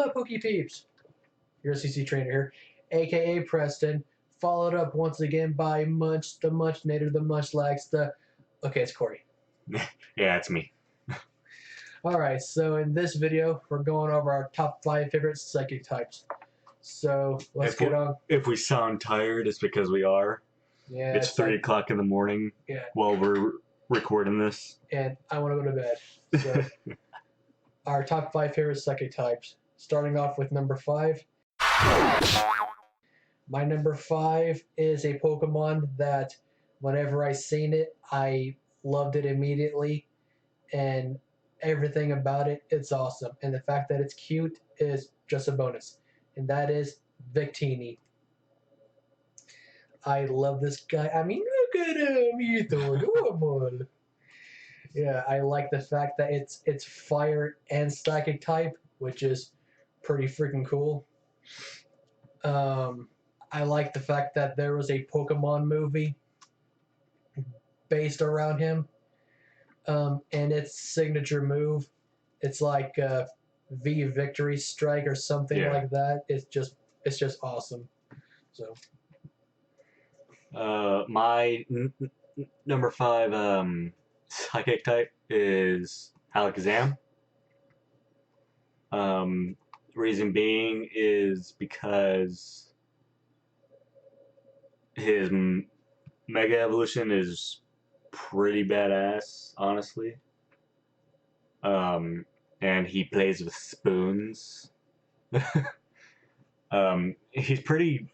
my Poke Peeps? Your CC trainer here, aka Preston, followed up once again by Munch, the Munchnator, the Munchlax, the... Okay, it's Corey. Yeah, it's me. Alright, so in this video, we're going over our top 5 favorite psychic types. So, let's get on. If we sound tired, it's because we are. Yeah, it's 3 o'clock in the morning while we're recording this. And I want to go to bed. So, our top 5 favorite psychic types. Starting off with number 5. My number 5 is a Pokemon that whenever I seen it, I loved it immediately. And everything about it, it's awesome. And the fact that it's cute is just a bonus. And that is Victini. I love this guy. I mean, look at him. He's adorable. Yeah, I like the fact that it's fire and psychic type, which is pretty freaking cool. I like the fact that there was a Pokemon movie based around him. And its signature move, it's like V Victory Strike or something like that. It's just awesome. So, my number 5 psychic type is Alakazam. Reason being is because his Mega Evolution is pretty badass, honestly. And he plays with spoons. He's pretty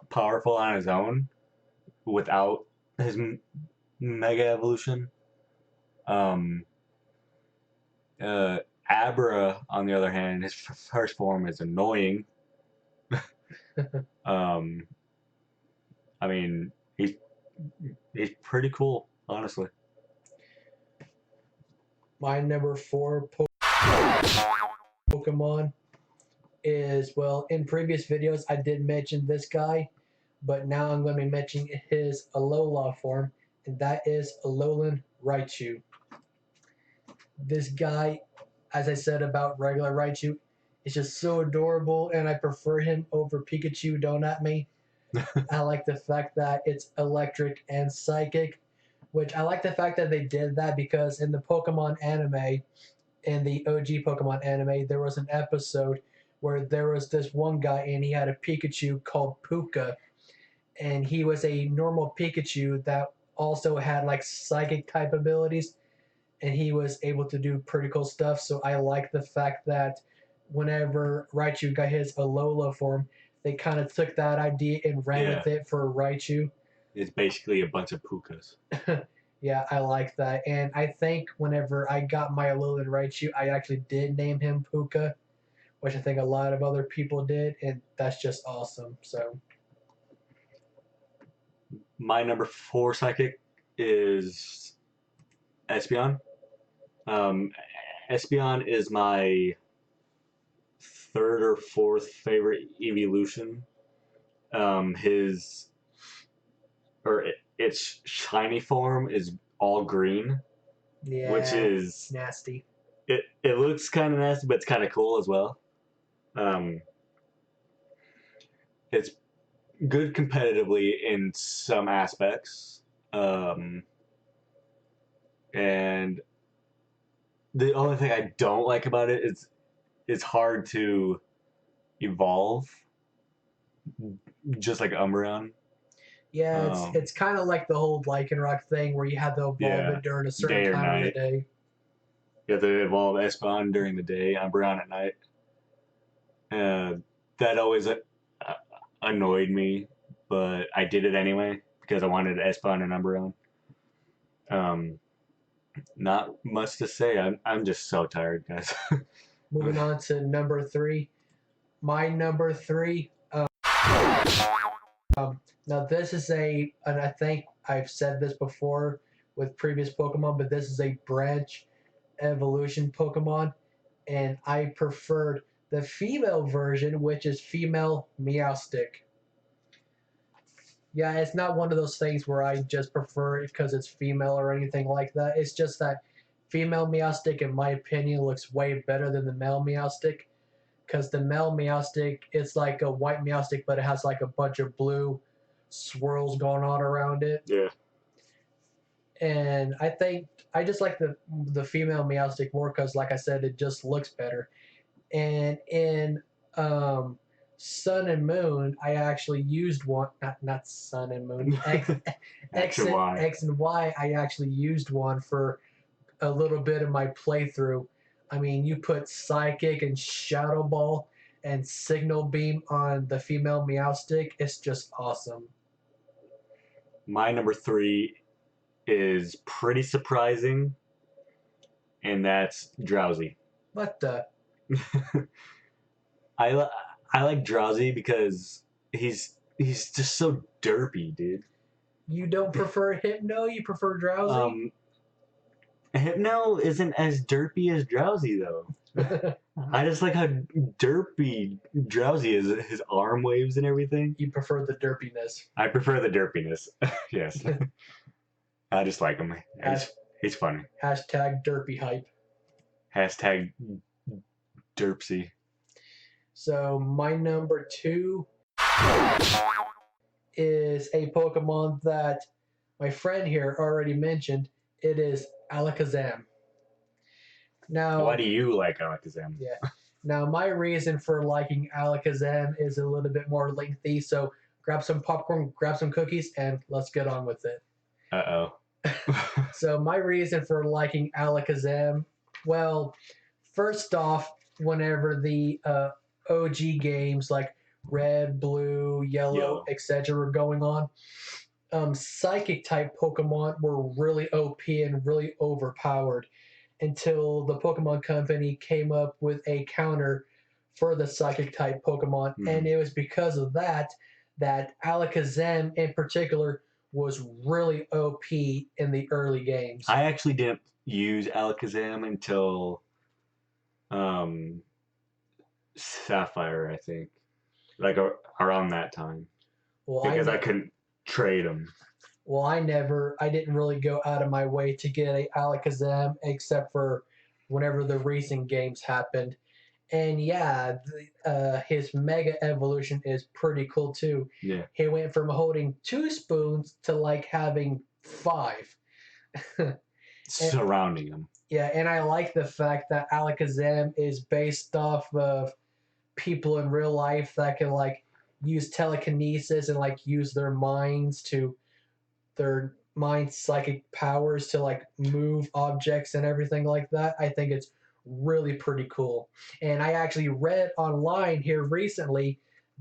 powerful on his own without his Mega Evolution. Abra, on the other hand, his first form is annoying. I mean, he's pretty cool, honestly. My number 4 Pokemon is, well, in previous videos I did mention this guy, but now I'm going to be mentioning his Alola form, and that is Alolan Raichu. This guy, as I said about regular Raichu, is just so adorable, and I prefer him over Pikachu, don't at me. I like the fact that it's electric and psychic, which I like the fact that they did that because in the Pokemon anime, in the OG Pokemon anime, there was an episode where there was this one guy and he had a Pikachu called Puka, and he was a normal Pikachu that also had like psychic type abilities, and he was able to do pretty cool stuff. So I like the fact that whenever Raichu got his Alola form, they kind of took that idea and ran with it for Raichu. It's basically a bunch of Pukas. Yeah, I like that. And I think whenever I got my Alolan Raichu, I actually did name him Puka, which I think a lot of other people did, and that's just awesome. So, my number 4 psychic is Espeon. Espeon is my 3rd or 4th favorite evolution. Its shiny form is all green, which is nasty. It looks kind of nasty, but it's kind of cool as well. It's good competitively in some aspects, and the only thing I don't like about it is it's hard to evolve, just like Umbreon. Yeah, it's kind of like the whole Lycanroc thing where you had to evolve it during a certain time of the day. You have to evolve Espeon during the day, Umbreon at night. That always annoyed me, but I did it anyway because I wanted Espeon and Umbreon. Not much to say. I'm just so tired, guys. Moving on to number 3. My number 3. Now this is and I think I've said this before with previous Pokemon, but this is a branch evolution Pokemon, and I preferred the female version, which is female Meowstic. Yeah, it's not one of those things where I just prefer it because it's female or anything like that. It's just that female Meowstic, in my opinion, looks way better than the male Meowstic. because the male Meowstic it's like a white Meowstic, but it has like a bunch of blue swirls going on around it. Yeah. And I think I just like the female Meowstic more because, like I said, it just looks better. And in um, Sun and Moon, I actually used one. Not Sun and Moon. X and Y. X and Y. I actually used one for a little bit of my playthrough. I mean, you put Psychic and Shadow Ball and Signal Beam on the female Meowstic. It's just awesome. My number 3 is pretty surprising, and that's Drowsy. What the? I I like Drowsy because he's just so derpy, dude. You don't prefer Hypno? You prefer Drowsy? Hypno isn't as derpy as Drowsy though. I just like how derpy Drowsy is. His arm waves and everything. You prefer the derpiness. I prefer the derpiness. Yes. I just like him. He's funny. Hashtag derpy hype. Hashtag derpsy. So my number 2 is a Pokemon that my friend here already mentioned. It is Alakazam. Now, why do you like Alakazam? Yeah. Now, my reason for liking Alakazam is a little bit more lengthy. So grab some popcorn, grab some cookies, and let's get on with it. Uh-oh. So my reason for liking Alakazam, well, first off, whenever the OG games like Red, Blue, Yellow, etc. were going on, Psychic type Pokemon were really OP and really overpowered until the Pokemon Company came up with a counter for the Psychic type Pokemon, and it was because of that Alakazam in particular was really OP in the early games. I actually didn't use Alakazam until Sapphire, I think, like around that time, because I couldn't trade them. Well, I didn't really go out of my way to get a Alakazam except for whenever the racing games happened. And yeah, his Mega Evolution is pretty cool too. Yeah. He went from holding 2 spoons to like having 5. Surrounding him. Yeah, and I like the fact that Alakazam is based off of people in real life that can like use telekinesis and like use their psychic powers to like move objects and everything like that. I think it's really pretty cool. And I actually read online here recently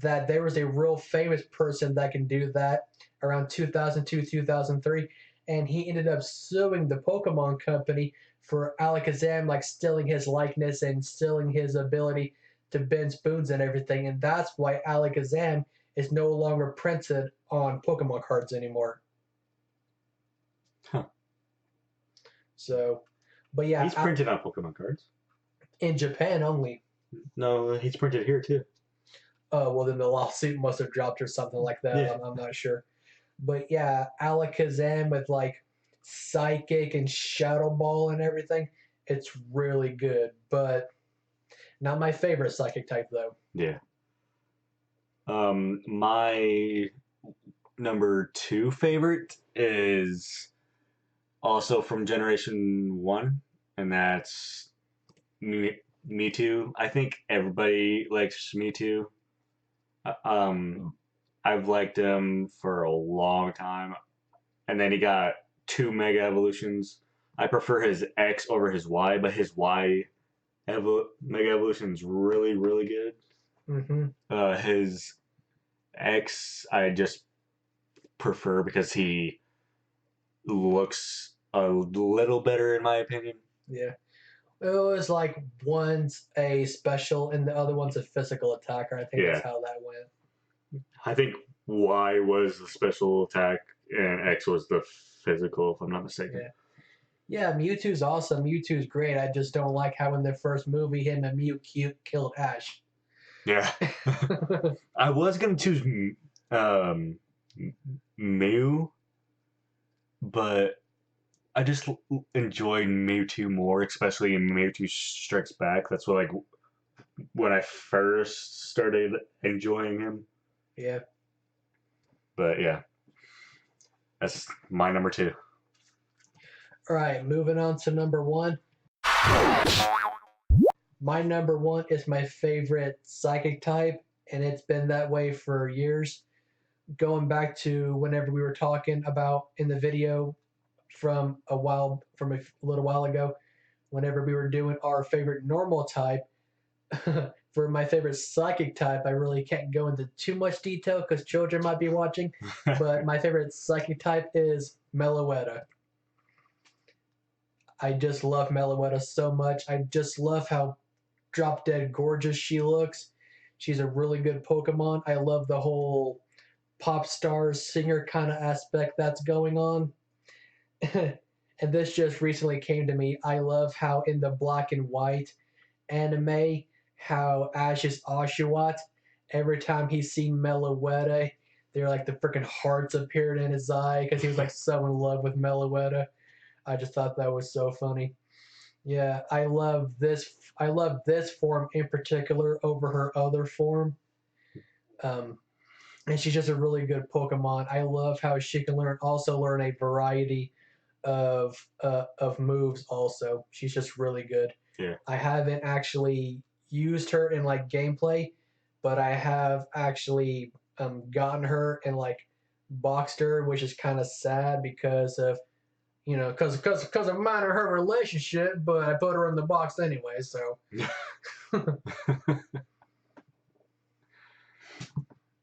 that there was a real famous person that can do that around 2002, 2003, and he ended up suing the Pokemon Company for Alakazam like stealing his likeness and stealing his ability to bend spoons and everything, and that's why Alakazam is no longer printed on Pokemon cards anymore. Huh. So, but yeah, he's printed on Pokemon cards. In Japan only. No, he's printed here too. Oh, well, then the lawsuit must have dropped or something like that. Yeah. I'm not sure. But yeah, Alakazam with like Psychic and Shadow Ball and everything, it's really good. But not my favorite Psychic type, though. Yeah. My number 2 favorite is also from Generation 1, and that's Mewtwo. I think everybody likes Mewtwo. I've liked him for a long time, and then he got 2 Mega Evolutions. I prefer his X over his Y, but his Y Mega Evolution is really, really good. Mm-hmm. His X I just prefer because he looks a little better in my opinion. Yeah. It was like one's a special and the other one's a physical attacker. I think that's how that went. I think Y was the special attack and X was the physical, if I'm not mistaken. Yeah, Mewtwo's awesome. Mewtwo's great. I just don't like how in the first movie him and Mew killed Ash. Yeah. I was going to choose Mew, but I just enjoy Mewtwo more, especially in Mewtwo Strikes Back. That's what when I first started enjoying him. Yeah. But yeah, that's my number 2. All right, moving on to number 1. My number 1 is my favorite psychic type, and it's been that way for years. Going back to whenever we were talking about in the video from a little while ago, whenever we were doing our favorite normal type. For my favorite psychic type, I really can't go into too much detail because children might be watching. But my favorite psychic type is Meloetta. I just love Meloetta so much. I just love how drop dead gorgeous she looks. She's a really good Pokemon. I love the whole pop star singer kind of aspect that's going on. And this just recently came to me. I love how in the black and white anime, how Ash's Oshawott, every time he seen Meloetta, they're like the freaking hearts appeared in his eye because he was like so in love with Meloetta. I just thought that was so funny. Yeah, I love this. I love this form in particular over her other form. Um, and she's just a really good Pokemon. I love how she can learn a variety of moves. Also, she's just really good. Yeah. I haven't actually used her in like gameplay, but I have actually gotten her and like boxed her, which is kind of sad because of because of mine and her relationship. But I put her in the box anyway, so.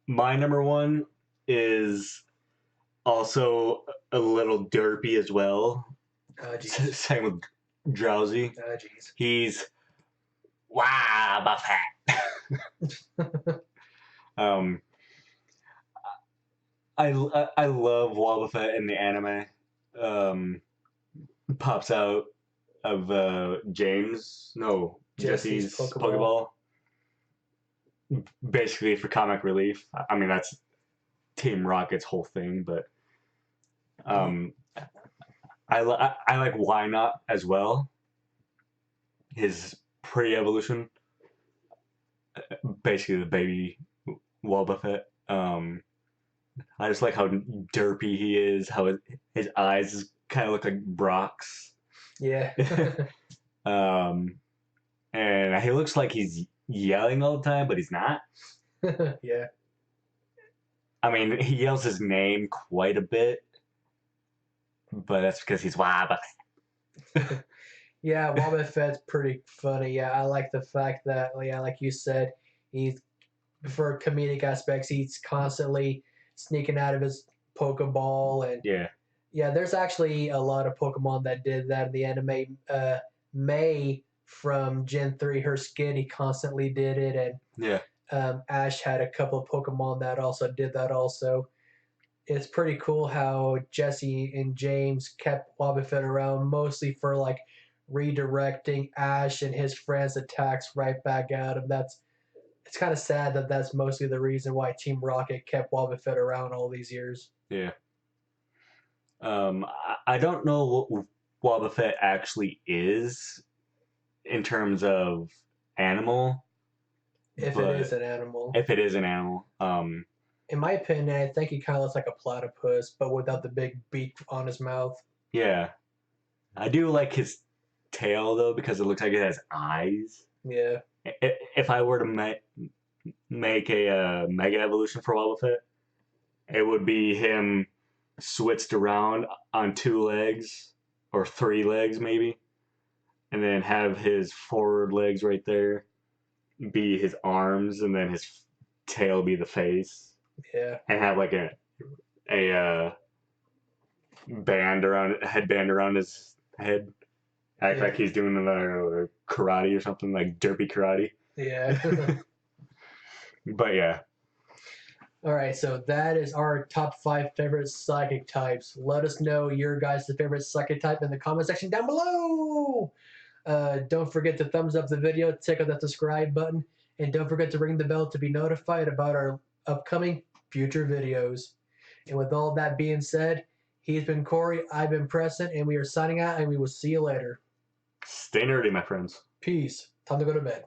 My number 1 is also a little derpy as well. Same with Drowsy. Jeez. He's Wobbuffet. I love Wobbuffet in the anime. Pops out of Jesse's Pokeball. Basically for comic relief. I mean, that's Team Rocket's whole thing, but I like Why Not as well. His pre-evolution, basically the baby Wobbuffet. I just like how derpy he is. How his eyes kind of look like Brock's. Yeah. And he looks like he's yelling all the time, but he's not. Yeah. I mean, he yells his name quite a bit, but that's because he's Wobbuffet. Yeah, Wobbuffet's pretty funny. Yeah, I like the fact that, yeah, like you said, he's for comedic aspects, he's constantly sneaking out of his Pokeball, and yeah, there's actually a lot of Pokemon that did that in the anime. May from Gen 3, her skin, he constantly did it, and Ash had a couple of Pokemon that also did that also. It's pretty cool how Jesse and James kept Wobbuffet around mostly for like redirecting Ash and his friends' attacks right back at him. It's kind of sad that that's mostly the reason why Team Rocket kept Wobbuffet around all these years. Yeah. I don't know what Wobbuffet actually is in terms of animal. If it is an animal. If it is an animal. In my opinion, I think he kind of looks like a platypus, but without the big beak on his mouth. Yeah. I do like his tail, though, because it looks like it has eyes. Yeah. If I were to make a Mega Evolution for Wobbuffet, it would be him switched around on 2 legs, or 3 legs, maybe, and then have his forward legs right there be his arms, and then his tail be the face. Yeah. And have like a headband around his head. Act like he's doing karate or something, like derpy karate. Yeah. But yeah. All right, so that is our top 5 favorite psychic types. Let us know your guys' favorite psychic type in the comment section down below. Don't forget to thumbs up the video, check out that subscribe button, and don't forget to ring the bell to be notified about our upcoming future videos. And with all that being said, he's been Corey, I've been Preston, and we are signing out, and we will see you later. Stay nerdy, my friends. Peace. Time to go to bed.